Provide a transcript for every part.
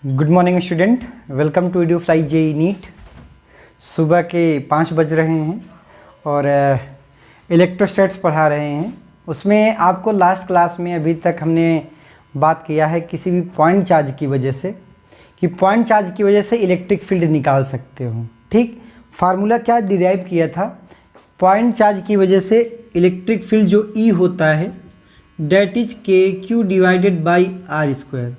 Good morning student, welcome to EduFly JEE NEET. सुबह के 5 बज रहे हैं और इलेक्ट्रोस्टैट्स पढ़ा रहे हैं। उसमें आपको लास्ट क्लास में अभी तक हमने बात किया है किसी भी पॉइंट चार्ज की वजह से कि पॉइंट चार्ज की वजह से इलेक्ट्रिक फील्ड निकाल सकते हो। ठीक, फार्मूला क्या डिराइव किया था? पॉइंट चार्ज की वजह से इलेक्ट्रिक फील्ड जो E होता है that is KQ divided by R²।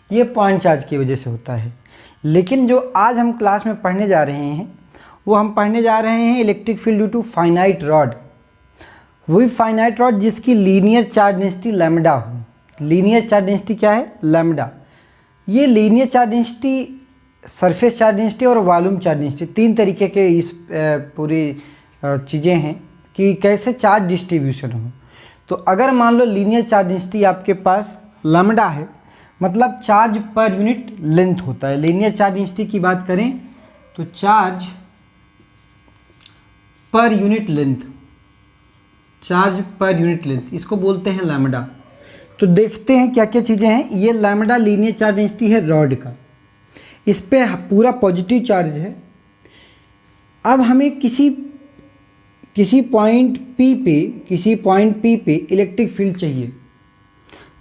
ये पॉइंट चार्ज की वजह से होता है। लेकिन जो आज हम क्लास में पढ़ने जा रहे हैं वो हम पढ़ने जा रहे हैं electric field due to finite rod. वही फाइनाइट रॉड जिसकी लीनियर चार्ज डेंसिटी लैम्डा हो। लीनियर चार्ज डेंसिटी क्या है? लैम्डा। ये linear charge density, surface charge density और वॉल्यूम चार्ज डेंसिटी, तीन तरीके के इस पूरी चीज़ें हैं कि कैसे चार्ज डिस्ट्रीब्यूशन हो। तो अगर मान लो लीनियर चार्ज डेंसिटी आपके पास लैम्डा है, मतलब चार्ज पर यूनिट लेंथ होता है। लीनियर चार्ज डेंसिटी की बात करें तो charge per unit length, charge per unit length इसको बोलते हैं लैम्डा। तो देखते हैं क्या क्या चीज़ें हैं। ये लैम्डा लीनियर चार्ज डेंसिटी है रॉड का, इस पे पूरा पॉजिटिव चार्ज है। अब हमें किसी पॉइंट P पे इलेक्ट्रिक फील्ड चाहिए।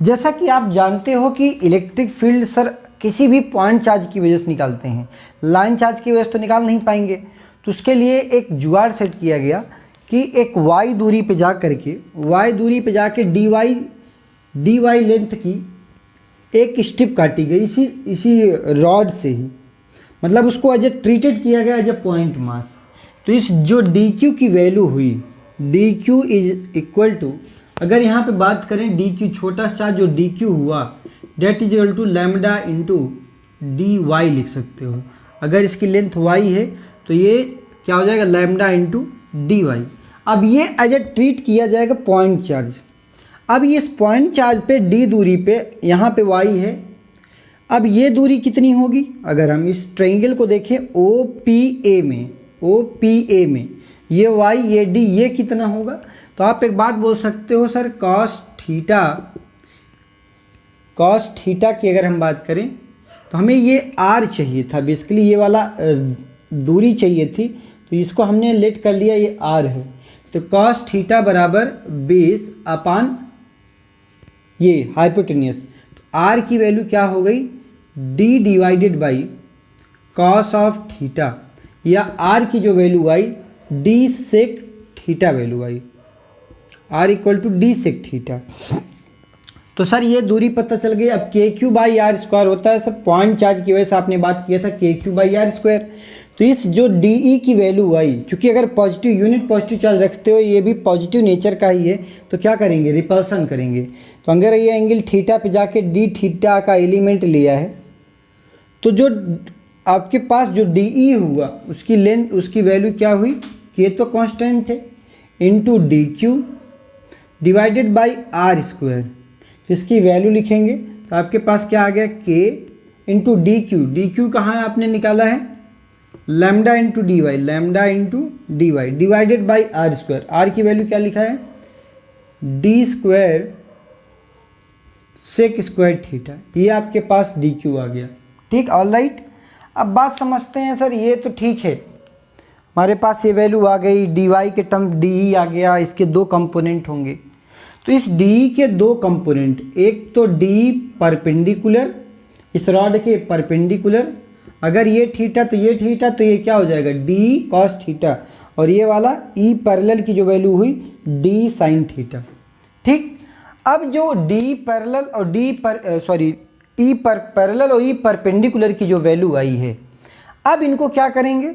जैसा कि आप जानते हो कि इलेक्ट्रिक फील्ड सर किसी भी पॉइंट चार्ज की वजह से निकालते हैं, लाइन चार्ज की वजह से तो निकाल नहीं पाएंगे। तो उसके लिए एक जुगाड़ सेट किया गया कि एक y दूरी पे जा के dy लेंथ की एक स्ट्रिप काटी गई इसी रॉड से ही, मतलब उसको एज ए ट्रीटेड किया गया एज ए पॉइंट मास। तो इस जो dq की वैल्यू हुई, dq इज इक्वल टू, अगर यहाँ पे बात करें dq छोटा सा जो dq हुआ that is equal to lambda into dy लिख सकते हो। अगर इसकी लेंथ y है तो ये क्या हो जाएगा? Lambda into dy। अब ये एज ए ट्रीट किया जाएगा पॉइंट चार्ज। अब ये इस पॉइंट चार्ज पे d दूरी पे यहाँ पे y है। अब ये दूरी कितनी होगी? अगर हम इस ट्रायंगल को देखें OPA में ये y ये d ये कितना होगा? तो आप एक बात बोल सकते हो सर cos थीटा की अगर हम बात करें तो हमें ये r चाहिए था, बेसिकली ये वाला दूरी चाहिए थी, तो इसको हमने लेट कर लिया, ये r है। तो cos थीटा बराबर बेस अपान ये हाइपोटेन्यूस। तो r की वैल्यू क्या हो गई? d divided by cos of theta, या r की जो वैल्यू आई d सेक थीटा वैल्यू आई, r equal to d sec theta. तो सर ये दूरी पता चल गई। अब KQ बाई R² होता है, सब पॉइंट चार्ज की वजह से आपने बात किया था KQ बाई R²। तो इस जो DE की वैल्यू आई, चूँकि अगर पॉजिटिव यूनिट पॉजिटिव चार्ज रखते हो, ये भी पॉजिटिव नेचर का ही है, तो क्या करेंगे? रिपल्सन करेंगे। तो अगर ये एंगल थीटा पे जाके d थीटा का एलिमेंट लिया है, तो जो आपके पास जो DE हुआ उसकी लेंथ, उसकी वैल्यू क्या हुई? K तो कांस्टेंट है into DQ divided by R²। तो इसकी वैल्यू लिखेंगे तो आपके पास क्या आ गया? K इंटू DQ कहाँ है आपने निकाला है? Lambda into dy divided by R²। R की वैल्यू क्या लिखा है? d² सेक स्क्वायर थीटा। ये आपके पास DQ आ गया। ठीक, ऑल राइट। अब बात समझते हैं सर, ये तो ठीक है, हमारे पास ये वैल्यू आ गई, dy के टर्म DE आ गया, इसके दो कंपोनेंट होंगे। तो इस DE के दो कंपोनेंट, एक तो D परपेंडिकुलर, इस रॉड के परपेंडिकुलर, अगर ये थीटा तो ये थीटा, तो ये क्या हो जाएगा? D cos थीटा, और ये वाला E पैरेलल की जो वैल्यू हुई D sin थीटा। ठीक, अब जो D पैरेलल और E पैरेलल और E परपेंडिकुलर की जो वैल्यू आई है, अब इनको क्या करेंगे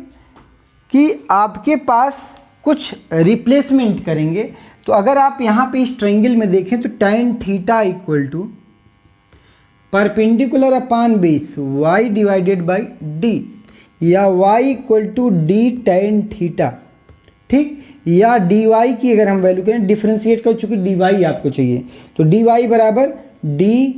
कि आपके पास कुछ रिप्लेसमेंट करेंगे। तो अगर आप यहाँ पे इस ट्रायंगल में देखें तो tan theta equal to perpendicular upon base y divided by d, या y equal to d tan theta. ठीक, या dy की अगर हम वैल्यू करें, डिफ्रेंशिएट कर, चूँकि dy आपको चाहिए, तो dy बराबर d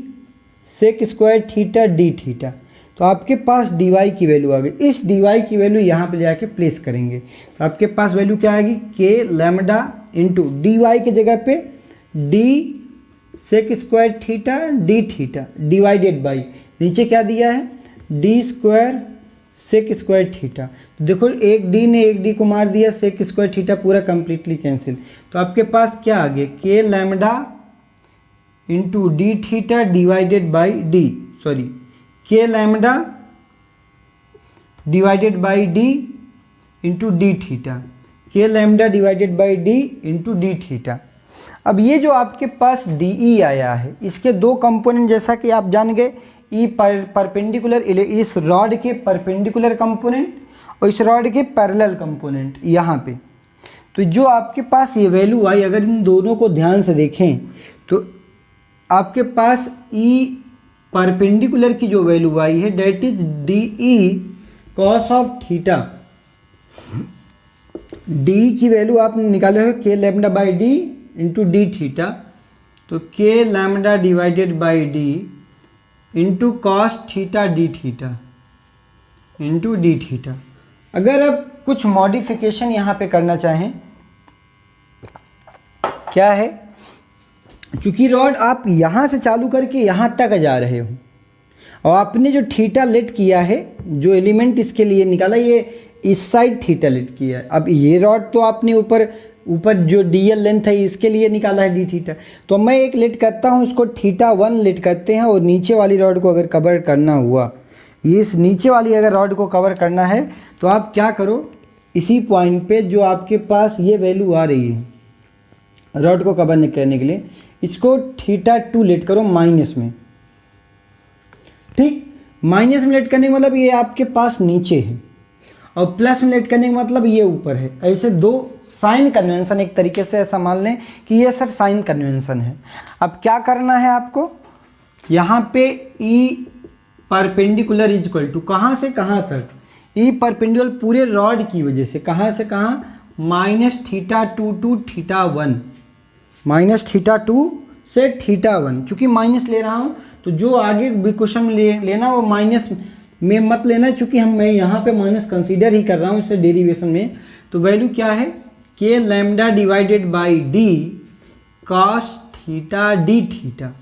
sec square theta d theta. तो आपके पास dy की वैल्यू आ गई। इस dy की वैल्यू यहाँ पे जाके प्लेस करेंगे तो आपके पास वैल्यू क्या आएगी? k लैम्डा इंटू dy की जगह पे d sec square theta d theta divided by नीचे क्या दिया है D square sec square theta. तो देखो एक डी ने एक डी को मार दिया, सेक स्क्वायर थीटा पूरा कंप्लीटली कैंसिल। तो आपके पास क्या आ गया, k lambda into D theta divided by d, sorry k lambda divided by D into D theta, k lambda divided by D into D theta. अब ये जो आपके पास डी ई आया है, इसके दो कंपोनेंट जैसा कि आप जान गए, ई परपेंडिकुलर, इस रॉड के परपेंडिकुलर कंपोनेंट और इस रॉड के पैरेलल कंपोनेंट यहाँ पे। तो जो आपके पास ये वैल्यू आई, अगर इन दोनों को ध्यान से देखें तो आपके पास ई परपेंडिकुलर की जो वैल्यू आई है that is D E cos of theta. D की वैल्यू आपने निकाले हो k lambda by D into D theta, तो k lambda divided by D into cos theta D theta into D theta. अगर आप कुछ मॉडिफिकेशन यहाँ पे करना चाहें, क्या है, चूंकि रॉड आप यहाँ से चालू करके यहाँ तक जा रहे हो और आपने जो थीटा लेट किया है, जो एलिमेंट इसके लिए निकाला, ये इस साइड थीटा लेट किया है। अब ये रॉड तो आपने ऊपर जो डीएल लेंथ है इसके लिए निकाला है डी थीटा। तो मैं एक लेट करता हूँ, उसको थीटा 1 लेट करते हैं, और नीचे वाली रॉड को अगर कवर करना हुआ, इस नीचे वाली अगर रॉड को कवर करना है तो आप क्या करो, इसी पॉइंट पे जो आपके पास ये वैल्यू आ रही है रॉड को कवर करने के लिए, इसको थीटा 2 लेट करो माइनस में। ठीक, माइनस में लेट करने का मतलब ये आपके पास नीचे है, और प्लस में लेट करने का मतलब ये ऊपर है। ऐसे दो साइन कन्वेंशन, एक तरीके से ऐसा मान लें कि ये सर साइन कन्वेंशन है। अब क्या करना है आपको, यहाँ पे E perpendicular is equal to कहाँ से कहाँ तक, ई परपेंडिकुलर पूरे रॉड की वजह से कहाँ से कहाँ, minus theta 2 to theta 1, minus theta 2 से थीटा 1। चूँकि माइनस ले रहा हूँ तो जो आगे भी क्वेश्चन में लेना वो माइनस में मत लेना, चूँकि मैं यहाँ पे माइनस कंसीडर ही कर रहा हूँ इससे डेरिवेशन में। तो वैल्यू क्या है, के lambda divided by d cos theta D theta.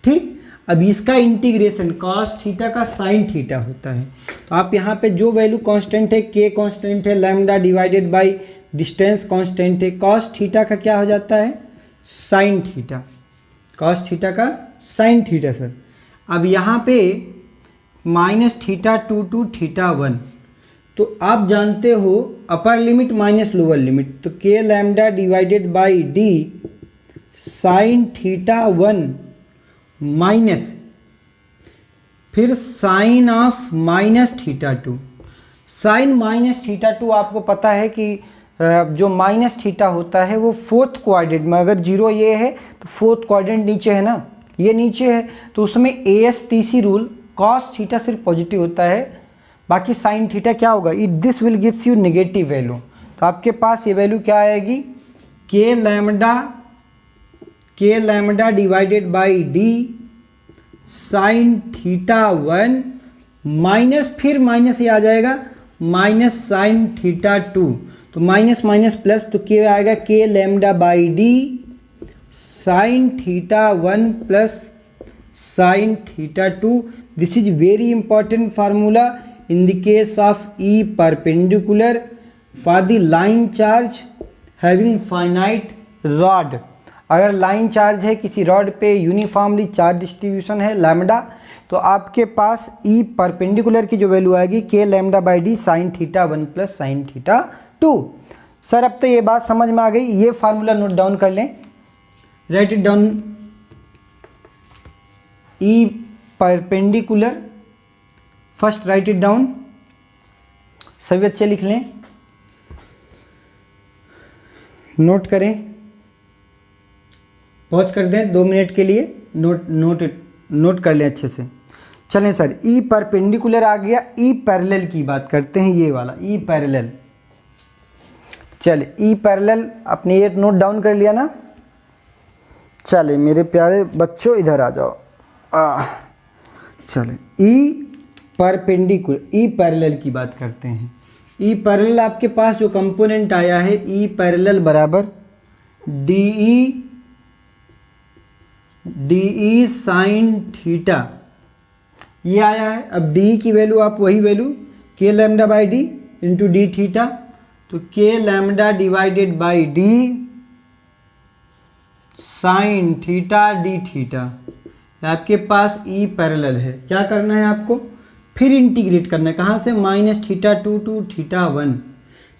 ठीक, अब इसका इंटीग्रेशन कॉस थीटा का साइन थीटा होता है। तो आप यहाँ पे जो वैल्यू कांस्टेंट है, के कांस्टेंट है, lambda divided by distance constant है, कॉस थीटा का क्या हो जाता है, साइन थीटा, कॉस थीटा का साइन थीटा सर। अब यहाँ पे माइनस थीटा 2 टू थीटा 1, तो आप जानते हो upper limit minus lower limit, तो k lambda divided by D sine theta 1 minus फिर sine of minus theta 2। Sine minus theta 2 आपको पता है कि जो माइनस थीटा होता है वो फोर्थ क्वाड्रेंट में, अगर जीरो ये है तो फोर्थ क्वाड्रेंट नीचे है ना, ये नीचे है, तो उसमें ASTC रूल, कॉस थीटा सिर्फ पॉजिटिव होता है, बाकी साइन थीटा क्या होगा, it this will gives you negative value. तो आपके पास ये वैल्यू क्या आएगी, के lambda divided by D sine theta 1 minus, फिर माइनस ये आ जाएगा माइनस साइन थीटा 2, तो माइनस माइनस प्लस, तो के आएगा के lambda by D sine theta 1 plus sine theta 2। This is very important formula in the case of E perpendicular for the line charge having finite rod। अगर line charge है किसी rod पे, uniformly charge distribution है lambda, तो आपके पास E perpendicular की जो value आएगी के lambda by D sine theta 1 plus sine theta 2। Sir अब तो ये बात समझ में आ गई, ये फार्मूला नोट डाउन कर लें, right it down. E perpendicular, first right it down, सभी बच्चे लिख लें, नोट करें, पॉज कर दें 2 मिनट के लिए, नोट कर लें अच्छे से। चलें सर, ई परपेंडिकुलर आ गया, ई पैरेलल की बात करते हैं, ये वाला ई पैरेलल। चले, ई पैरेलल अपने ये नोट डाउन कर लिया ना। चले मेरे प्यारे बच्चों इधर आ जाओ, चले ई परपेंडिकुलर, ई पैरेलल की बात करते हैं। ई पैरेलल आपके पास जो कंपोनेंट आया है, ई पैरेलल बराबर डी ई साइन थीटा, ये आया है। अब डी की वैल्यू आप वही value k lambda by D into D theta, तो k lambda divided by D sine theta D theta. आपके पास ई पैरेलल है। क्या करना है आपको, फिर इंटीग्रेट करना है। कहाँ से, -θ2 टू θ1।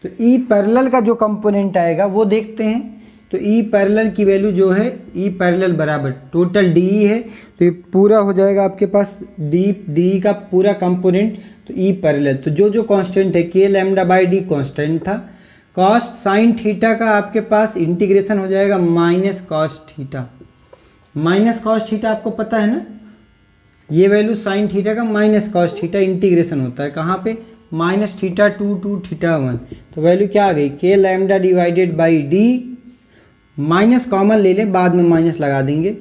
तो ई पैरेलल का जो कंपोनेंट आएगा वो देखते हैं। तो ई पैरेलल की वैल्यू जो है, ई पैरेलल बराबर टोटल डी है, तो ये पूरा हो जाएगा आपके पास डी का पूरा कंपोनेंट। तो ई पैरेलल, तो जो जो कांस्टेंट है के लैम्डा बाई डी कांस्टेंट था। कॉस साइन थीटा का आपके पास इंटीग्रेशन हो जाएगा minus cos theta. Minus cos theta आपको पता है ना, ये वैल्यू साइन थीटा का माइनस कॉस थीटा इंटीग्रेशन होता है कहाँ पे, -θ2 टू θ1। तो वैल्यू क्या आ गई, के lambda divided by D, minus common ले लें, बाद में माइनस लगा देंगे।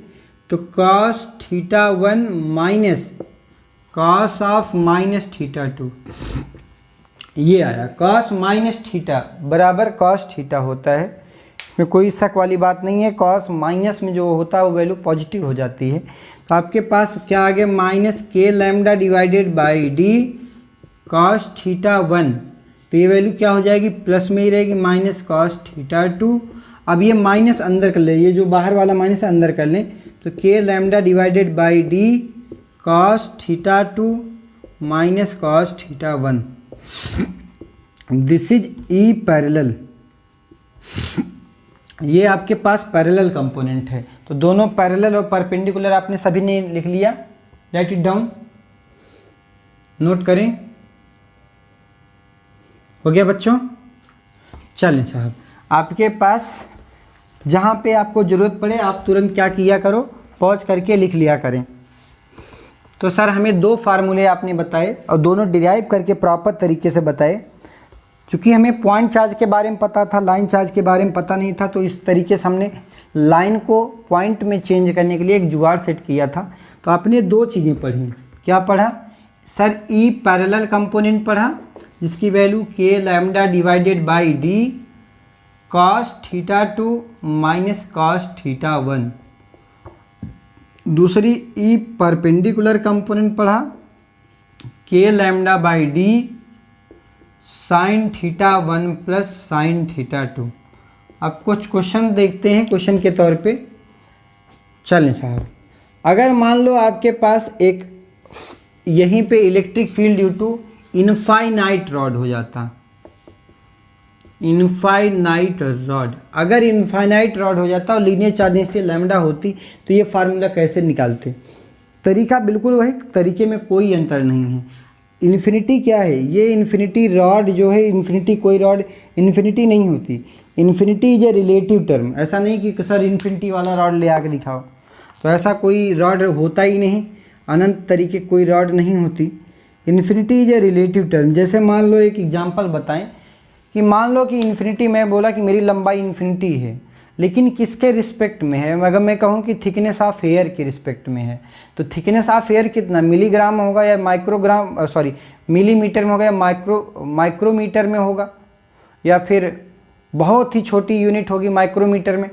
तो कॉस θ1 माइनस कॉस ऑफ -θ2, ये आया। कॉस माइनस थीटा बराबर कॉस थीटा होता है, इसमें कोई शक वाली बात नहीं है। कॉस माइनस में जो होता है वो वैल्यू पॉजिटिव हो जाती है। तो आपके पास क्या आ गया, minus k lambda divided by d cos θ1। तो ये वैल्यू क्या हो जाएगी, प्लस में ही रहेगी, माइनस कॉस θ2। अब ये माइनस अंदर कर ले, ये जो बाहर वाला माइनस है अंदर कर लें। तो k lambda divided by d cos θ2 minus cos θ1। This is e parallel. ये आपके पास पैरेलल कंपोनेंट है। तो दोनों पैरेलल और परपेंडिकुलर आपने सभी ने लिख लिया, राइट इट डाउन, नोट करें। हो गया बच्चों, चलें साहब, आपके पास जहाँ पे आपको ज़रूरत पड़े आप तुरंत क्या किया करो, पॉज करके लिख लिया करें। तो सर हमें दो फार्मूले आपने बताए और दोनों डिराइव करके प्रॉपर तरीके से बताए। चूँकि हमें पॉइंट चार्ज के बारे में पता था, लाइन चार्ज के बारे में पता नहीं था, तो इस तरीके से हमने लाइन को पॉइंट में चेंज करने के लिए एक जुगाड़ सेट किया था। तो आपने दो चीज़ें पढ़ी। क्या पढ़ा सर, ई पैरेलल कंपोनेंट पढ़ा जिसकी value k lambda divided by d cos θ2 minus cos θ1। दूसरी ई परपेंडिकुलर कंपोनेंट पढ़ा k lambda by D sine θ1 plus sine θ2। अब कुछ क्वेश्चन देखते हैं क्वेश्चन के तौर पे। चलें साहब, अगर मान लो आपके पास एक यहीं पे electric field due to infinite rod हो जाता, इनफाइनाइट रॉड, अगर इनफाइनाइट रॉड हो जाता और लीनियर चार्ज डेंसिटी लैम्डा होती तो ये फार्मूला कैसे निकालते। तरीका बिल्कुल वही, तरीके में कोई अंतर नहीं है। इन्फिनिटी क्या है, ये इन्फिनिटी रॉड जो है, इन्फिनिटी कोई रॉड इन्फिनिटी नहीं होती। Infinity is a relative term. ऐसा नहीं कि सर इन्फिनिटी वाला रॉड ले आके दिखाओ, तो ऐसा कोई रॉड होता ही नहीं, अनंत तरीके कोई रॉड नहीं होती। Infinity is a relative term. जैसे मान लो एक एग्जांपल बताएं कि मान लो कि इन्फिनिटी, मैं बोला कि मेरी लंबाई इन्फिनिटी है, लेकिन किसके रिस्पेक्ट में है। अगर मैं कहूँ कि थिकनेस ऑफ एयर के रिस्पेक्ट में है, तो थिकनेस ऑफ एयर कितना, मिलीग्राम होगा या माइक्रोग्राम, सॉरी मिलीमीटर में होगा या माइक्रोमीटर में होगा, या फिर बहुत ही छोटी यूनिट होगी माइक्रोमीटर में।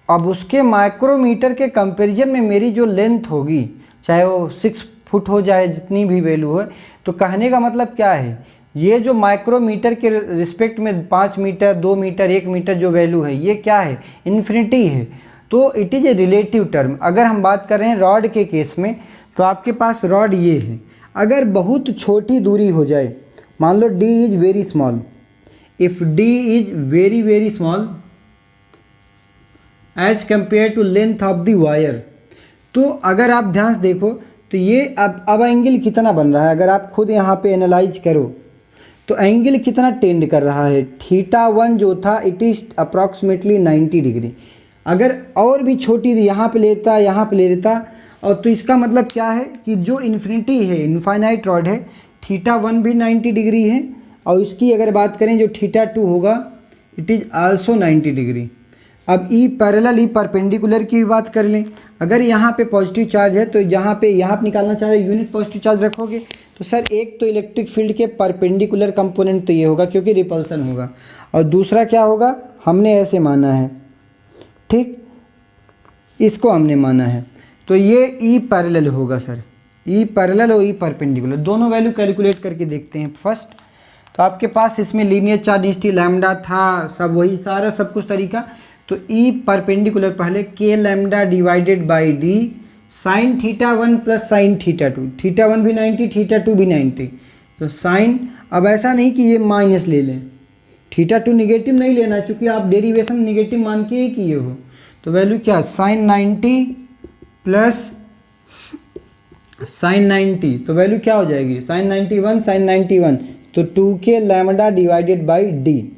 अब उसके माइक्रोमीटर के कंपैरिजन में मेरी जो लेंथ होगी, चाहे वो 6 फुट हो जाए, जितनी भी वैल्यू हो, तो कहने का मतलब क्या है, ये जो माइक्रोमीटर के रिस्पेक्ट में 5 मीटर, 2 मीटर, 1 मीटर जो वैल्यू है, ये क्या है, इन्फिनिटी है। तो it is a relative term. अगर हम बात कर रहे हैं रॉड के केस में, तो आपके पास रॉड ये है, अगर बहुत छोटी दूरी हो जाए, मान लो d is very small, if d is very very small as compare to length of the wire, तो अगर आप ध्यान से देखो तो ये अब एंगल कितना बन रहा है, अगर आप खुद यहाँ पे एनालाइज करो तो एंगल कितना टेंड कर रहा है। θ1 जो था इट इज़ अप्रॉक्सीमेटली 90 डिग्री। अगर और भी छोटी यहाँ पे लेता, यहाँ पे ले लेता, और तो इसका मतलब क्या है कि जो इन्फिनिटी है, इनफाइनाइट रॉड है, θ1 भी 90 डिग्री है, और इसकी अगर बात करें जो θ2 होगा इट इज़ आल्सो 90 डिग्री। अब ई पैरेलल, ई परपेंडिकुलर की बात कर लें, अगर यहाँ पे पॉजिटिव चार्ज है तो यहाँ पे निकालना चाह रहे यूनिट पॉजिटिव चार्ज रखोगे, तो सर एक तो इलेक्ट्रिक फील्ड के परपेंडिकुलर कंपोनेंट तो ये होगा क्योंकि रिपल्सन होगा, और दूसरा क्या होगा, हमने ऐसे माना है, ठीक, इसको हमने माना है, तो ये ई पैरेलल होगा सर, ई पैरेलल और ई परपेंडिकुलर, दोनों वैल्यू कैलकुलेट करके देखते हैं फर्स्ट। तो आपके पास इसमें लीनियर चार्ज डेंसिटी लैम्डा था, सब वही सारा सब कुछ तरीका। तो ई परपेंडिकुलर पहले के lambda divided by D sine theta 1 plus sine theta 2, theta 1 भी 90 थीटा 2 भी 90। तो साइन, अब ऐसा नहीं कि ये माइनस ले लें, थीटा 2 निगेटिव नहीं लेना चूँकि आप डेरिवेशन निगेटिव मान के ही किए हो। तो वैल्यू क्या, साइन 90 प्लस साइन 90, तो वैल्यू क्या हो जाएगी, साइन 91 साइन 91, तो 2k lambda divided by D,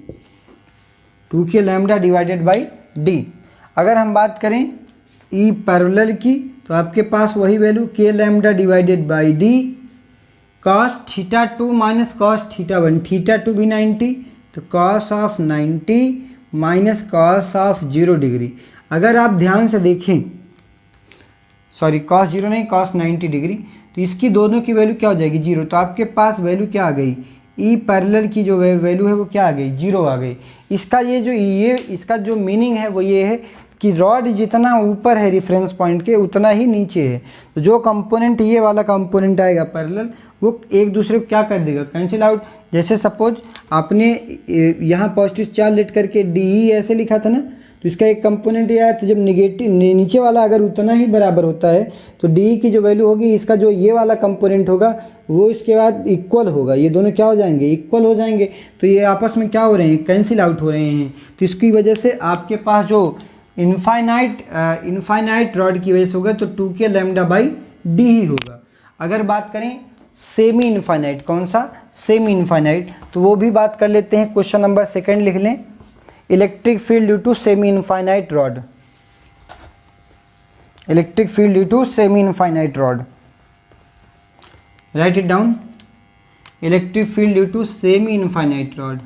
2k lambda divided by D. अगर हम बात करें ई पैरेलल की तो आपके पास वही value k lambda divided by d cos theta 2 minus cos theta 1, theta 2 भी 90, तो cos of 90 minus cos of 0 degree. अगर आप ध्यान से देखें, सॉरी कॉस 0 नहीं कॉस 90 डिग्री, तो इसकी दोनों की वैल्यू क्या हो जाएगी 0। तो आपके पास वैल्यू क्या आ गई, ई पैरेलल की जो वैल्यू है वो क्या आ गई, 0 आ गई। इसका ये इसका जो मीनिंग है वो ये है कि रॉड जितना ऊपर है रेफरेंस पॉइंट के उतना ही नीचे है। तो जो कंपोनेंट ये वाला कंपोनेंट आएगा पैरेलल, वो एक दूसरे को क्या कर देगा, कैंसिल आउट। जैसे सपोज आपने यहाँ पॉजिटिव चार्ज लेट करके डी ऐसे लिखा था ना, तो इसका एक कंपोनेंट ये आया, तो जब निगेटिव नीचे वाला अगर उतना ही बराबर होता है तो डी की जो वैल्यू होगी, इसका जो ये वाला कंपोनेंट होगा वो इसके बाद इक्वल होगा, ये दोनों क्या हो जाएंगे, इक्वल हो जाएंगे। तो ये आपस में क्या हो रहे हैं, कैंसिल आउट हो रहे हैं। तो इसकी वजह से आपके पास जो इनफाइनाइट रॉड की वजह से होगा तो 2k लैम्डा बाई डी ही होगा। अगर बात करें सेमी इनफाइनाइट, कौन सा, सेमी इनफाइनाइट, तो वो भी बात कर लेते हैं। क्वेश्चन नंबर 2 लिख लें, electric field due to semi infinite rod, electric field due to semi infinite rod, write it down, electric field due to semi infinite rod.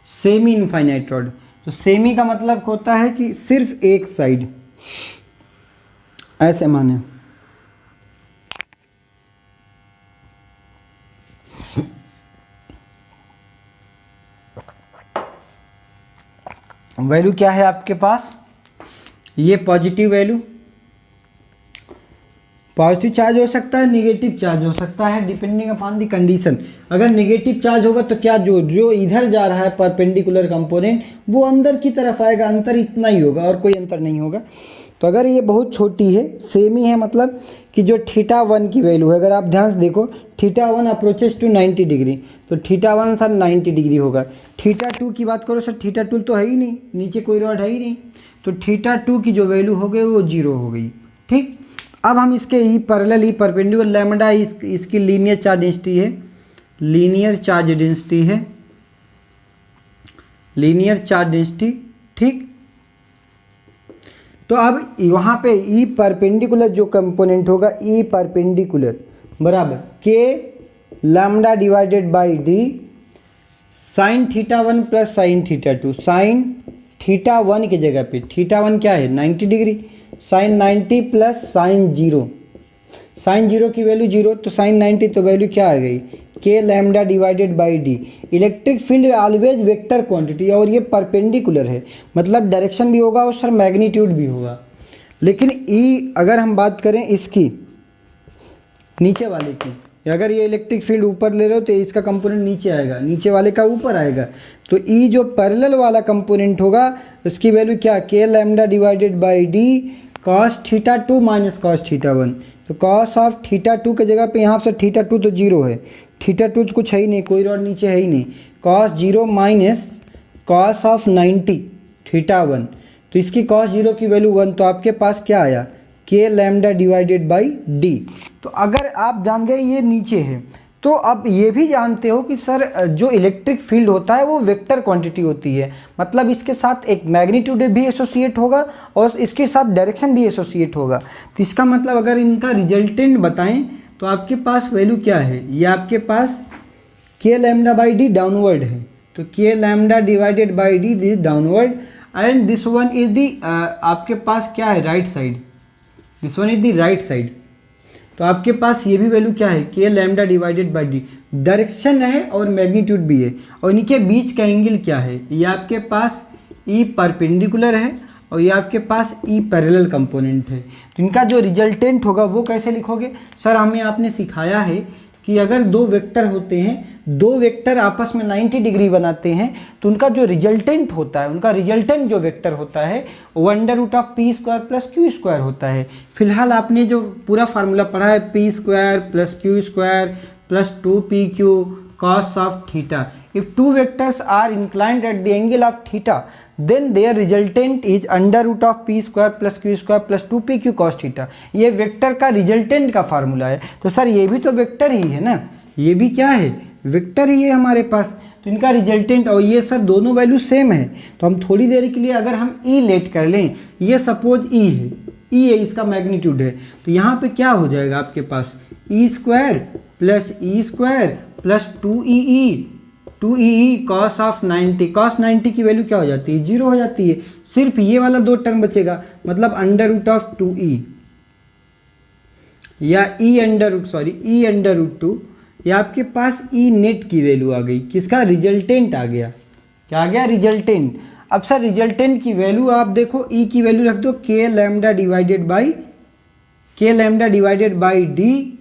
Semi infinite rod, तो सेमी का मतलब होता है कि सिर्फ एक साइड, ऐसे माने। वैल्यू क्या है आपके पास, ये पॉजिटिव वैल्यू, पॉजिटिव चार्ज हो सकता है, नेगेटिव चार्ज हो सकता है, डिपेंडिंग अपॉन द कंडीशन। अगर नेगेटिव चार्ज होगा तो क्या जो इधर जा रहा है परपेंडिकुलर कंपोनेंट वो अंदर की तरफ आएगा, अंतर इतना ही होगा और कोई अंतर नहीं होगा। तो अगर ये बहुत छोटी है, सेमी है, मतलब कि जो थीटा 1 की वैल्यू है, अगर आप ध्यान से देखो थीटा 1 अप्रोचेस टू 90 डिग्री, तो थीटा 1 सर 90 डिग्री होगा। थीटा 2 की बात करो सर, थीटा 2 तो है ही नहीं, नीचे कोई रॉड है ही नहीं, तो थीटा 2 की जो वैल्यू हो गई वो 0 हो गई। ठीक, अब हम इसके E parallel, E perpendicular lambda इसकी लीनियर चार्ज डेंसिटी है, लीनियर चार्ज डेंसिटी है, लीनियर चार्ज डेंसिटी। ठीक, तो अब वहाँ पे ई परपेंडिकुलर जो कंपोनेंट होगा, ई परपेंडिकुलर बराबर k lambda divided by D sine theta 1 plus sine theta 2, sine theta 1 की जगह पे थीटा 1 क्या है 90 degree, sine 90 plus sine 0, sine 0 की वैल्यू 0, तो साइन 90, तो वैल्यू क्या आ गई के lambda divided by D. Electric field always vector quantity, और ये परपेंडिकुलर है, मतलब डायरेक्शन भी होगा और सर मैग्नीट्यूड भी होगा। लेकिन ई अगर हम बात करें इसकी नीचे वाले की, अगर ये इलेक्ट्रिक फील्ड ऊपर ले रहे हो तो इसका कंपोनेंट नीचे आएगा, नीचे वाले का ऊपर आएगा। तो ई जो पैरेलल वाला कंपोनेंट होगा उसकी वैल्यू क्या, के lambda divided by d cos theta 2 minus cos theta 1, तो कॉस ऑफ थीटा 2 के जगह पे यहाँ से थीटा 2 तो 0 है, थीटा 2 तो कुछ है ही नहीं, कोई रॉड नीचे है ही नहीं, cos 0 minus cos of 90 theta 1, तो इसकी कॉस 0 की वैल्यू 1, तो आपके पास क्या आया के लैम्डा डिवाइडेड बाई डी। तो अगर आप जान गए ये नीचे है, तो अब ये भी जानते हो कि सर जो इलेक्ट्रिक फील्ड होता है वो वेक्टर क्वांटिटी होती है, मतलब इसके साथ एक मैग्नीट्यूड भी एसोसिएट होगा और इसके साथ डायरेक्शन भी एसोसिएट होगा। तो इसका मतलब अगर इनका रिजल्टेंट बताएं तो आपके पास वैल्यू क्या है, ये आपके पास के लैम्डा बाई डी डाउनवर्ड है, तो k lambda divided by D this downward and this one is the आपके पास क्या है right side, this one is the right side. तो आपके पास ये भी वैल्यू क्या है के lambda divided by D, direction है और मैग्नीट्यूड भी है, और इनके बीच का एंगल क्या है, ये आपके पास ई परपेंडिकुलर है और ये आपके पास ई पैरेलल कंपोनेंट है। तो इनका जो रिजल्टेंट होगा वो कैसे लिखोगे सर? हमें आपने सिखाया है कि अगर दो वेक्टर होते हैं, दो वेक्टर आपस में 90 डिग्री बनाते हैं, तो उनका जो रिजल्टेंट होता है, उनका रिजल्टेंट जो वेक्टर होता है वो under root of P square plus Q square होता है। फिलहाल आपने जो पूरा फार्मूला पढ़ा है P square plus Q square plus 2pq cos of theta. If two vectors are inclined at the angle of theta then their resultant is under root of P square plus Q square plus 2pq cos theta. ये vector का resultant का formula है। तो sir ये भी तो vector ही है ना, ये भी क्या है? वेक्टर ही है हमारे पास। तो इनका रिजल्टेंट और ये सर दोनों वैल्यू सेम है। तो हम थोड़ी देर के लिए अगर हम ई लेट कर लें, ये सपोज ई है, ई है इसका मैग्नीट्यूड है, तो यहाँ पे क्या हो जाएगा आपके पास ई स्क्वायर प्लस 2ई कॉस ऑफ 90। कॉस 90 की वैल्यू क्या हो जाती है? 0 हो जाती है। सिर्फ ये वाला दो टर्म बचेगा, मतलब अंडर रूट ऑफ 2e या ई अंडर रूट 2, या आपके पास ई नेट की वैल्यू आ गई। किसका? रिजल्टेंट आ गया। क्या आ गया? रिजल्टेंट। अब सर रिजल्टेंट की वैल्यू आप देखो, ई की वैल्यू रख दो के लैम्डा डिवाइडेड बाई डी।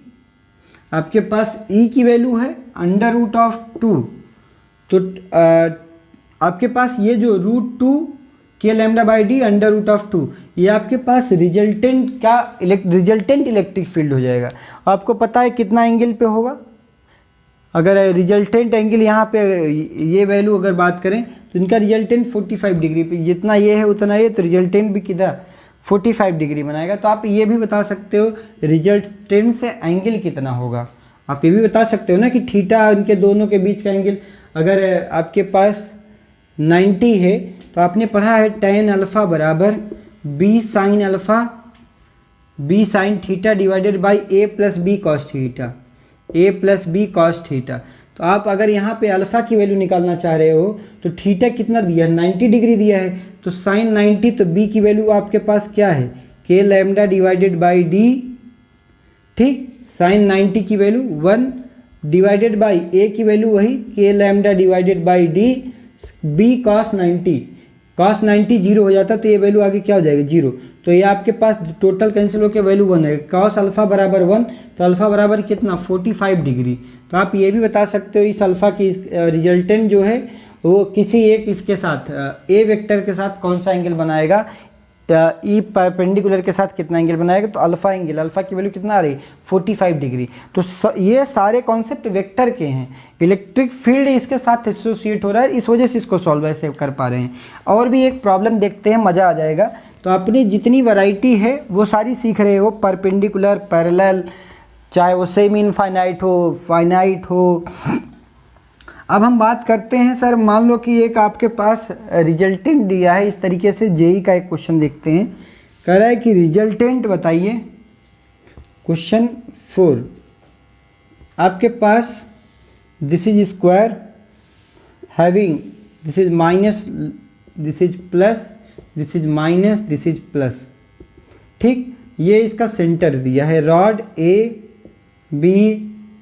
आपके पास ई की वैल्यू है अंडर रूट ऑफ 2, तो आपके पास ये जो root 2 k lambda by D under root of 2, ये आपके पास रिजल्टेंट इलेक्ट्रिक फील्ड हो जाएगा। आपको पता है कितना एंगल पे होगा? अगर रिजल्टेंट एंगल यहाँ पे ये वैल्यू अगर बात करें तो इनका रिजल्टेंट 45 डिग्री पे, जितना ये है उतना ये, तो रिजल्टेंट भी किधर 45 डिग्री बनाएगा। तो आप ये भी बता सकते हो रिजल्टेंट से एंगल कितना होगा। आप ये भी बता सकते हो ना कि थीटा इनके दोनों के बीच का एंगल अगर आपके पास 90 है, तो आपने पढ़ा है tan अल्फ़ा बराबर b sine theta divided by a plus B cos theta. तो आप अगर यहाँ पे अल्फ़ा की वैल्यू निकालना चाह रहे हो तो थीटा कितना दिया है? 90 डिग्री दिया है, तो साइन 90, तो b की वैल्यू आपके पास क्या है? के लैम्डा डिवाइडेड बाई डी। ठीक, साइन 90 की वैल्यू 1 डिवाइडेड बाई a की वैल्यू वही के lambda divided by D, b cos 90 0 हो जाता, तो ये वैल्यू आगे क्या हो जाएगा? 0। तो ये आपके पास टोटल कैंसिल होकर वैल्यू 1 है। कॉस अल्फ़ा बराबर 1, तो अल्फ़ा बराबर कितना? 45 डिग्री। तो आप ये भी बता सकते हो इस अल्फ़ा की रिजल्टेंट जो है वो किसी एक इसके साथ ए वेक्टर के साथ कौन सा एंगल बनाएगा, ई परपेंडिकुलर के साथ कितना एंगल बनाएगा। तो अल्फ़ा एंगल, अल्फ़ा की वैल्यू कितना आ रही? 45 डिग्री। तो ये सारे कॉन्सेप्ट वेक्टर के हैं। इलेक्ट्रिक फील्ड इसके साथ एसोसिएट हो रहा है, इस वजह से इसको सॉल्व ऐसे कर पा रहे हैं। और भी एक प्रॉब्लम देखते हैं, मज़ा आ जाएगा। तो अपनी जितनी वैरायटी है वो सारी सीख रहे हो, परपेंडिकुलर, पैरेलल, चाहे वो सेमी इनफाइनाइट हो, फाइनाइट हो। अब हम बात करते हैं सर, मान लो कि एक आपके पास रिजल्टेंट दिया है, इस तरीके से जेई का एक क्वेश्चन देखते हैं। कह रहा है कि रिजल्टेंट बताइए। क्वेश्चन 4, आपके पास this is square having, this is minus, this is plus, this is minus, this is plus. ठीक, ये इसका सेंटर दिया है, rod a b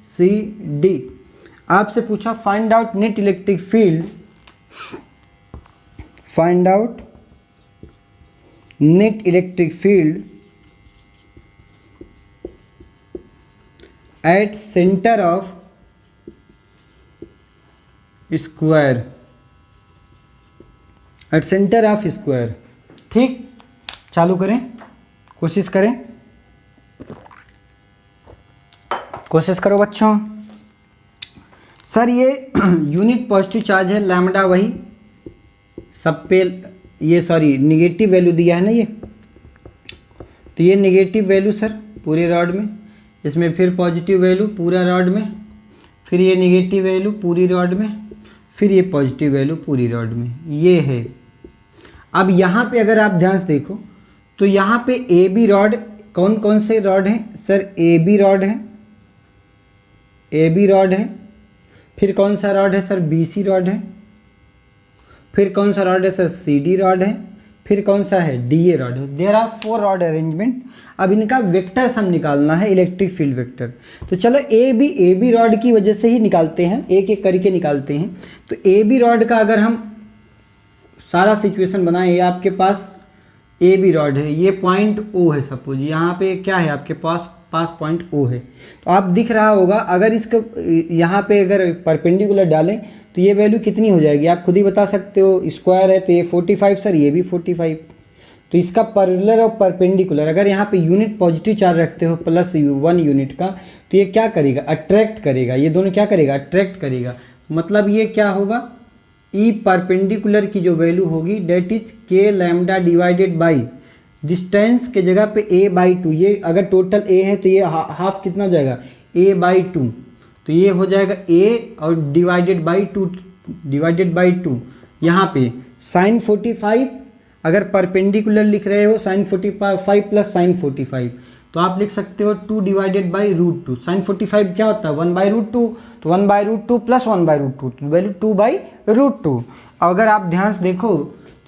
c d. आपसे पूछा find out net electric field, find out net electric field at centre of square, at centre of square. ठीक, चालू करें, कोशिश करें, कोशिश करो बच्चों। सर ये यूनिट पॉजिटिव चार्ज है, लैम्डा वही सब पे, ये सॉरी निगेटिव वैल्यू दिया है ना ये, तो ये निगेटिव वैल्यू सर पूरे रॉड में, इसमें फिर पॉजिटिव वैल्यू पूरा रॉड में, फिर ये निगेटिव वैल्यू पूरी रॉड में, फिर ये पॉजिटिव वैल्यू पूरी रॉड में, ये है। अब यहाँ पे अगर आप ध्यान से देखो तो यहाँ पे ए बी रॉड, कौन कौन से रॉड हैं सर? ए बी रॉड है, ए बी रॉड है, फिर कौन सा रॉड है सर? बी सी रॉड है, फिर कौन सा रॉड है सर? सी डी रॉड है, फिर कौन सा है? डी ए रॉड है। There are 4 rod arrangement. अब इनका वेक्टर हम निकालना है, इलेक्ट्रिक फील्ड वेक्टर। तो चलो ए बी रॉड की वजह से ही निकालते हैं, एक एक करके निकालते हैं। तो ए बी रॉड का अगर हम सारा सिचुएशन बनाएं, ये आपके पास ए बी रॉड है, ये पॉइंट ओ है सपोज, यहाँ पे क्या है आपके पास पॉइंट ओ है। तो आप दिख रहा होगा अगर इसको यहाँ पे अगर परपेंडिकुलर डालें तो ये वैल्यू कितनी हो जाएगी आप खुद ही बता सकते हो। स्क्वायर है तो ये 45 सर, ये भी 45। तो इसका पैरेलल और परपेंडिकुलर, अगर यहाँ पे यूनिट पॉजिटिव चार्ज रखते हो +1 यूनिट का, तो ये क्या करेगा, अट्रैक्ट करेगा, ये दोनों क्या करेगा, अट्रैक्ट करेगा। मतलब ये क्या होगा, ई परपेंडिकुलर की जो वैल्यू होगी डेट इज के लैम्डा डिवाइडेड बाई डिस्टेंस के जगह पे a/2, ये अगर टोटल a है तो ये हाफ कितना हो जाएगा, a/2, तो ये हो जाएगा a और डिवाइडेड बाई 2। यहाँ पे साइन 45 अगर परपेंडिकुलर लिख रहे हो साइन 45 प्लस साइन 45, तो आप लिख सकते हो 2 डिवाइडेड बाई √2। साइन 45 क्या होता है 1/√2, तो 1/√2 प्लस 1/√2, तो वैल्यू 2/√2। अगर आप ध्यान से देखो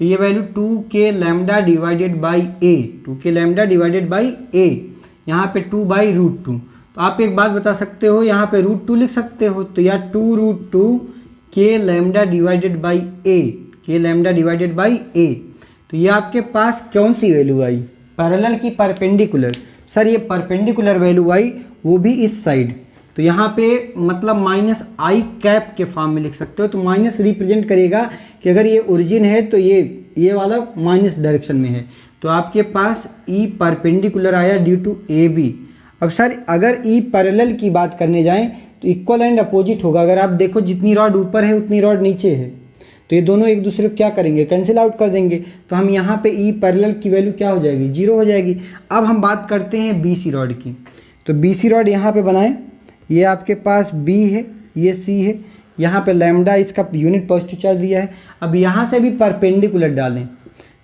तो ये value 2k lambda divided by a, 2k lambda divided by a, यहाँ पे 2/√2। तो आप एक बात बता सकते हो, यहाँ पे √2 लिख सकते हो, तो या 2√2 k lambda divided by a, k lambda divided by a। तो ये आपके पास कौन सी वैल्यू आई, पैरेलल की परपेंडिकुलर। सर ये परपेंडिकुलर वैल्यू आई वो भी इस साइड, तो यहाँ पे मतलब -i के फॉर्म में लिख सकते हो। तो माइनस रिप्रेजेंट करेगा कि अगर ये ओरिजिन है तो ये वाला माइनस डायरेक्शन में है, तो आपके पास ई परपेंडिकुलर आया ड्यू टू ए बी। अब सर अगर ई पैरेलल की बात करने जाएं तो इक्वल एंड अपोजिट होगा। अगर आप देखो जितनी रॉड ऊपर है उतनी रॉड नीचे है, तो ये दोनों एक दूसरे को क्या करेंगे, कैंसिल आउट कर देंगे। तो हम यहाँ पे ई पैरेलल की वैल्यू क्या हो जाएगी, 0 हो जाएगी। अब हम बात करते हैं BC रॉड की। तो BC रॉड यहाँ पे बनाएं, ये आपके पास B है, ये C है, यहाँ पे लैम्डा इसका यूनिट पॉजिटिव चार्ज दिया है। अब यहाँ से भी परपेंडिकुलर डालें,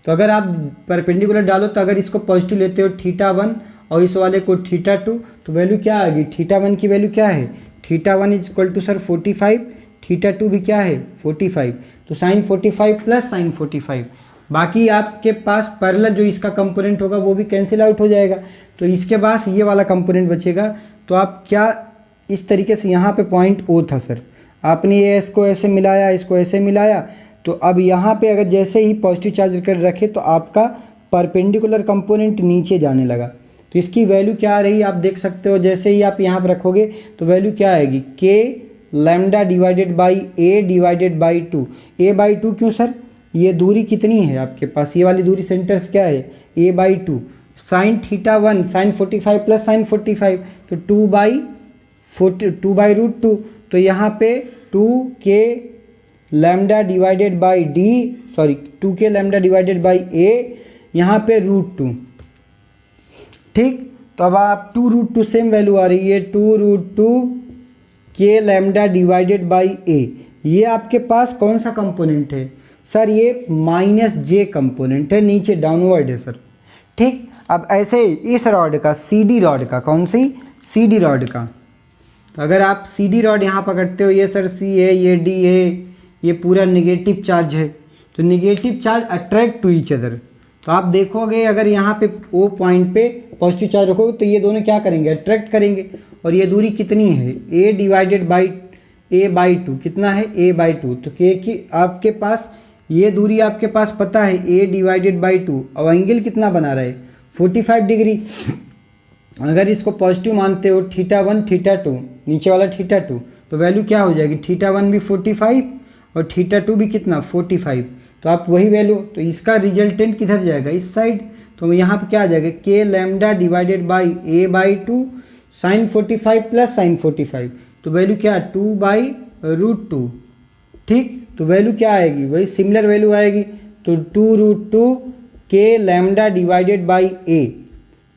तो अगर आप परपेंडिकुलर डालो तो अगर इसको पॉजिटिव लेते हो θ1 और इस वाले को θ2, तो वैल्यू क्या आएगी, θ1 की वैल्यू क्या है, θ1 = सर 45, θ2 भी क्या है 45, तो साइन 45 प्लस साइन 45। बाकी आपके पास पैरेलल जो इसका कंपोनेंट होगा वो भी कैंसिल आउट हो जाएगा, तो इसके पास ये वाला कंपोनेंट बचेगा। तो आप क्या इस तरीके से, यहाँ पे पॉइंट O था सर, आपने ये इसको ऐसे मिलाया, इसको ऐसे मिलाया, तो अब यहाँ पे अगर जैसे ही पॉजिटिव चार्ज कर रखे तो आपका परपेंडिकुलर कंपोनेंट नीचे जाने लगा। तो इसकी वैल्यू क्या आ रही आप देख सकते हो, जैसे ही आप यहाँ पर रखोगे तो वैल्यू क्या आएगी, k lambda divided by a divided by 2। a/2 क्यों सर, ये दूरी कितनी है आपके पास, ये वाली दूरी सेंटर से क्या है a/2। Sign θ1 sign 45 plus sine 45, तो 2/√2। तो यहाँ पे 2k lambda divided by d, 2k lambda divided by a, यहाँ पे √2। ठीक, तो अब आप 2√2 सेम वैल्यू आ रही है, 2√2 k lambda divided by a। ये आपके पास कौन सा कंपोनेंट है सर, ये -j कंपोनेंट है, नीचे डाउनवर्ड है सर। ठीक, अब ऐसे इस रॉड का, CD रॉड का, कौन सी, CD रॉड का, तो अगर आप CD रॉड यहाँ पकड़ते हो, ये सर C है, ये D है, ये पूरा नेगेटिव चार्ज है, तो negative charge attract to each other. तो आप देखोगे अगर यहाँ पे O पॉइंट पे पॉजिटिव चार्ज रखोगे तो ये दोनों क्या करेंगे, अट्रैक्ट करेंगे। और ये दूरी कितनी है, a डिवाइडेड बाई a/2, कितना है a/2, तो k की आपके पास ये दूरी आपके पास पता है a डिवाइडेड बाई 2। और एंगल कितना बना रहा है 45 डिग्री। अगर इसको पॉजिटिव मानते हो θ1 θ2, नीचे वाला θ2, तो वैल्यू क्या हो जाएगी, θ1 भी 45 और θ2 भी कितना 45। तो आप वही वैल्यू, तो इसका रिजल्टेंट किधर जाएगा, इस साइड। तो यहाँ पे क्या आ जाएगा, k lambda divided by a/2 sine 45 plus sine 45, तो वैल्यू क्या 2/√2। ठीक, तो वैल्यू क्या आएगी, वही सिमिलर वैल्यू आएगी। तो 2√2 k lambda divided by a,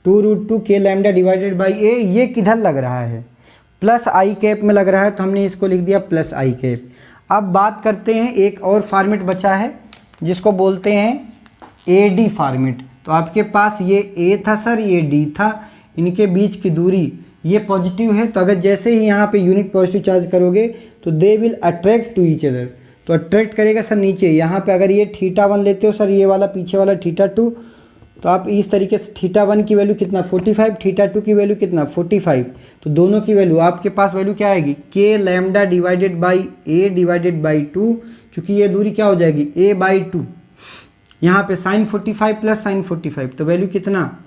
2√2 k lambda divided by a, ये किधर लग रहा है, +i में लग रहा है, तो हमने इसको लिख दिया +i। अब बात करते हैं, एक और फॉर्मेट बचा है जिसको बोलते हैं AD फॉर्मेट। तो आपके पास ये A था सर, ये D था, इनके बीच की दूरी ये पॉजिटिव है, तो अगर जैसे ही यहाँ पे यूनिट पॉजिटिव चार्ज करोगे तो they will attract to each other. तो अट्रैक्ट करेगा सर नीचे, यहाँ पे अगर ये θ1 लेते हो सर, ये वाला पीछे वाला θ2, तो आप इस तरीके से θ1 की वैल्यू कितना 45, θ2 की वैल्यू कितना 45, तो दोनों की वैल्यू आपके पास वैल्यू क्या आएगी, k lambda divided by a divided by 2, चूँकि ये दूरी क्या हो जाएगी a/2, यहाँ पे साइन 45 प्लस साइन 45, तो वैल्यू कितना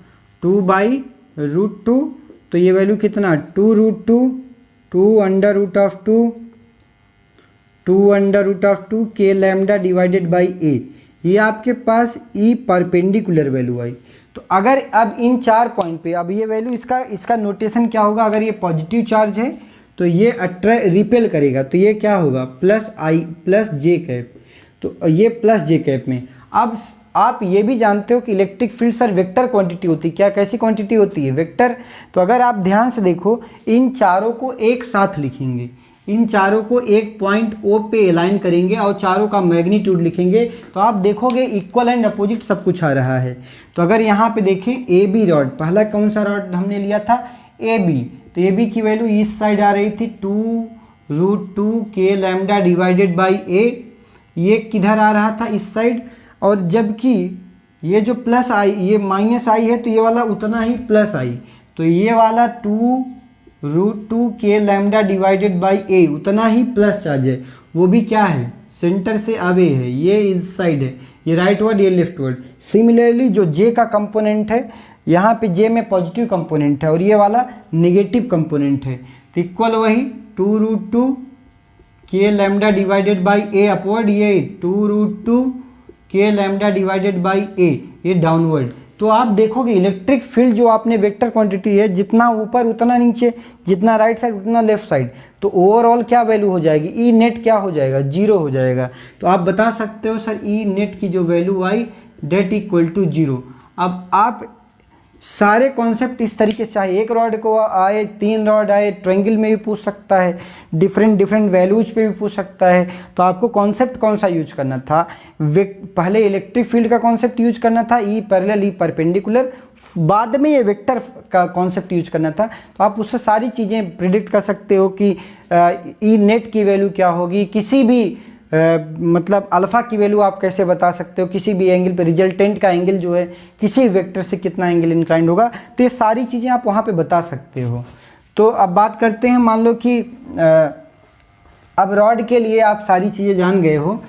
2/√2, तो ये वैल्यू कितना 2√2, 2√2 k lambda divided by a, ये आपके पास ई परपेंडिकुलर वैल्यू आई। तो अगर अब इन 4 पॉइंट पे अब ये वैल्यू इसका नोटेशन क्या होगा, अगर ये पॉजिटिव चार्ज है तो ये रिपेल करेगा, तो ये क्या होगा प्लस आई प्लस जे कैप, तो ये प्लस जे कैप में। अब आप ये भी जानते हो कि electric field sir vector quantity होती है, क्या कैसी क्वांटिटी होती है वेक्टर। तो अगर आप ध्यान से देखो इन चारों को एक साथ लिखेंगे, इन चारों को एक पॉइंट O पे अलाइन करेंगे और चारों का मैग्नीट्यूड लिखेंगे, तो आप देखोगे इक्वल एंड अपोजिट सब कुछ आ रहा है। तो अगर यहाँ पे देखें ए बी रॉड, पहला कौन सा रॉड हमने लिया था ए बी, तो ए बी की वैल्यू इस साइड आ रही थी 2√2 k lambda divided by a, ये किधर आ रहा था इस साइड, और जबकि ये जो प्लस आई ये माइनस आई है तो ये वाला उतना ही प्लस आई, तो ये वाला 2√2 k lambda divided by a उतना ही प्लस चार्ज है, वो भी क्या है सेंटर से अवे है, ये इस साइड है, ये राइट वर्ड ये लेफ्ट वर्ड। सिमिलरली जो j का कंपोनेंट है यहाँ पे j में पॉजिटिव कंपोनेंट है और ये वाला नेगेटिव कंपोनेंट है, तो इक्वल वही 2√2 k lambda divided by a upward, ये 2√2 k lambda divided by a ये डाउनवर्ड। तो आप देखोगे इलेक्ट्रिक फील्ड जो आपने वेक्टर क्वांटिटी है, जितना ऊपर उतना नीचे, जितना राइट साइड उतना लेफ्ट साइड, तो ओवरऑल क्या वैल्यू हो जाएगी, ई नेट क्या हो जाएगा 0 हो जाएगा। तो आप बता सकते हो सर ई नेट की जो वैल्यू आई डेट इक्वल टू 0। अब आप सारे कॉन्सेप्ट इस तरीके से, चाहे एक रॉड को आए 3 रॉड आए, ट्रायंगल में भी पूछ सकता है, डिफरेंट वैल्यूज पे भी पूछ सकता है, तो आपको कॉन्सेप्ट कौन सा यूज करना था, पहले इलेक्ट्रिक फील्ड का कॉन्सेप्ट यूज करना था ई पैरेलल ई परपेंडिकुलर, बाद में ये वेक्टर का कॉन्सेप्ट यूज करना था। तो आप उससे सारी चीज़ें प्रिडिक्ट कर सकते हो कि ई नेट की वैल्यू क्या होगी, किसी भी मतलब अल्फ़ा की वैल्यू आप कैसे बता सकते हो, किसी भी एंगल पे रिजल्टेंट का एंगल जो है किसी वेक्टर से कितना एंगल इंक्लाइंड होगा, तो ये सारी चीज़ें आप वहाँ पे बता सकते हो। तो अब बात करते हैं, मान लो कि अब रॉड के लिए आप सारी चीज़ें जान गए हो,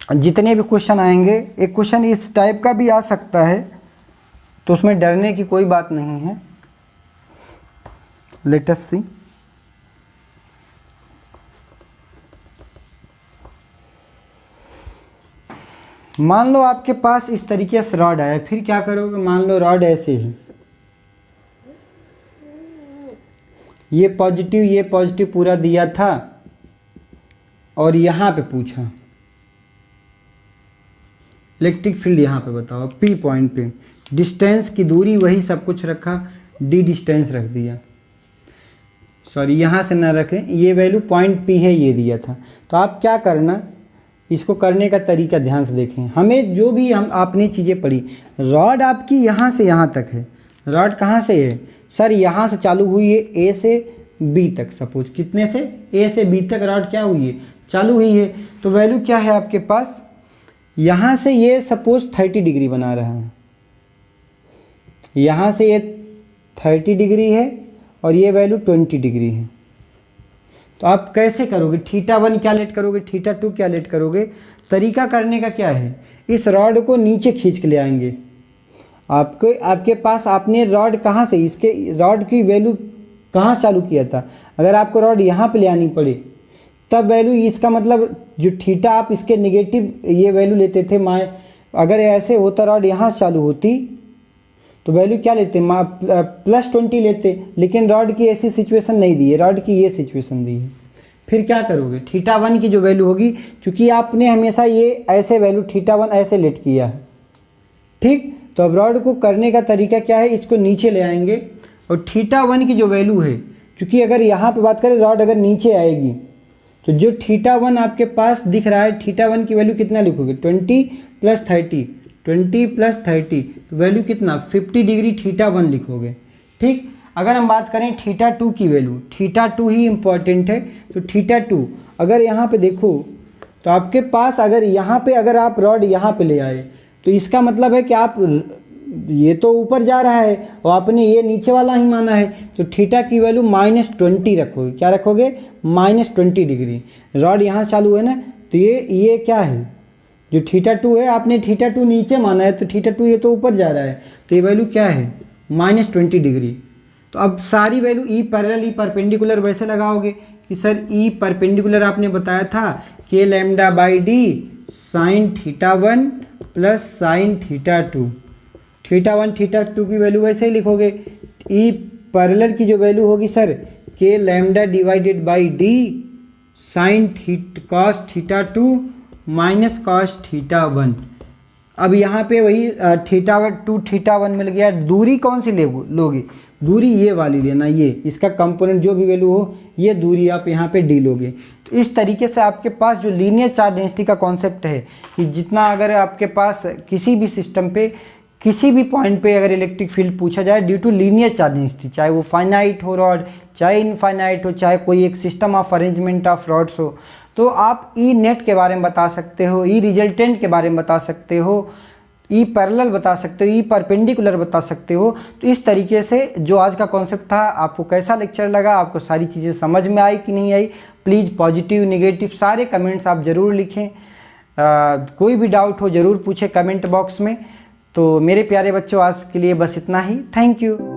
जितने भी क्वेश्चन आएंगे, एक क्वेश्चन इस टाइप का भी आ सकता है, तो उसमें डरने की कोई बात नहीं है। लेट अस सी। मान लो आपके पास इस तरीके से रॉड आया, फिर क्या करोगे, मान लो रॉड ऐसे है, ये पॉजिटिव पूरा दिया था और यहाँ पे पूछा इलेक्ट्रिक फील्ड, यहाँ पे बताओ P पॉइंट पे, डिस्टेंस की दूरी वही सब कुछ रखा, D डिस्टेंस रख दिया, सॉरी यहाँ से ना रखें, ये वैल्यू पॉइंट P है ये दिया था। तो आप क्या करना, इसको करने का तरीका ध्यान से देखें, हमें जो भी हम आपने चीज़ें पढ़ी, रॉड आपकी यहाँ से यहाँ तक है, रॉड कहाँ से है सर, यहाँ से चालू हुई है A से B तक, सपोज कितने से A से B तक रॉड क्या हुई है चालू हुई है, तो वैल्यू क्या है आपके पास, यहाँ से ये सपोज 30 डिग्री बना रहा है, यहाँ से ये 30 डिग्री है और ये वैल्यू 20 डिग्री है। तो आप कैसे करोगे, θ1 क्या लेट करोगे, θ2 क्या लेट करोगे, तरीका करने का क्या है, इस रॉड को नीचे खींच के ले आएंगे, आपके पास आपने रॉड कहाँ से, इसके रॉड की वैल्यू कहाँ चालू किया था, अगर आपको रॉड यहाँ पे ले आनी पड़े तब वैल्यू, इसका मतलब जो थीटा आप इसके नेगेटिव ये वैल्यू लेते थे, अगर ऐसे होता रॉड यहाँ चालू होती तो वैल्यू क्या लेते, +20 लेते, लेकिन रॉड की ऐसी सिचुएशन नहीं दी है, रॉड की ये सिचुएशन दी है। फिर क्या करोगे, θ1 की जो वैल्यू होगी, क्योंकि आपने हमेशा ये ऐसे वैल्यू θ1 ऐसे लेट किया है, ठीक, तो अब रॉड को करने का तरीका क्या है, इसको नीचे ले आएंगे और θ1 की जो वैल्यू है, क्योंकि अगर यहाँ पे बात करें रॉड अगर नीचे आएगी तो जो θ1 आपके पास दिख रहा है, θ1 की वैल्यू कितना लिखोगे, 20 + 30, 20 + 30, तो वैल्यू कितना 50 डिग्री θ1 लिखोगे, ठीक। अगर हम बात करें θ2 की वैल्यू, θ2 ही इम्पॉर्टेंट है, तो θ2 अगर यहाँ पे देखो तो आपके पास अगर यहाँ पे अगर आप रॉड यहाँ पे ले आए तो इसका मतलब है कि आप, ये तो ऊपर जा रहा है और आपने ये नीचे वाला ही माना है, तो θ की वैल्यू -20 रखोगे, क्या रखोगे -20 डिग्री, रॉड यहाँ चालू है ना, तो ये क्या है जो थीटा 2 है आपने थीटा 2 नीचे माना है, तो थीटा 2 ये तो ऊपर जा रहा है, तो ये वैल्यू क्या है -20 डिग्री। तो अब सारी value E parallel E perpendicular वैसे लगाओगे कि सर ई परपेंडिकुलर आपने बताया था k lambda by D sine theta 1 plus sine theta 2, theta 1 theta 2 की वैल्यू वैसे ही लिखोगे। ई पैरेलल की जो वैल्यू होगी sir k lambda divided by D sine cos theta 2 minus cos theta 1। अब यहाँ पे वही थीटा 2 थीटा 1 मिल गया। दूरी कौन सी लोगे, दूरी ये वाली लेना, ये इसका कंपोनेंट जो भी वैल्यू हो ये दूरी आप यहाँ पे डी लोगे। तो इस तरीके से आपके पास जो लीनियर चार्ज डेंसिटी का कॉन्सेप्ट है कि जितना अगर आपके पास किसी भी सिस्टम पे किसी भी पॉइंट पे अगर इलेक्ट्रिक फील्ड पूछा जाए due to linear charge density, चाहे वो फाइनाइट हो रॉड, चाहे इनफाइनाइट हो, चाहे कोई एक system of arrangement of rods हो, तो आप ई नेट के बारे में बता सकते हो, ई रिजल्टेंट के बारे में बता सकते हो, ई पैरेलल बता सकते हो, ई परपेंडिकुलर बता सकते हो। तो इस तरीके से जो आज का कॉन्सेप्ट था, आपको कैसा लेक्चर लगा, आपको सारी चीज़ें समझ में आई कि नहीं आई, प्लीज़ पॉजिटिव नेगेटिव सारे कमेंट्स आप ज़रूर लिखें। कोई भी डाउट हो ज़रूर पूछें कमेंट बॉक्स में। तो मेरे प्यारे बच्चों आज के लिए बस इतना ही। Thank you.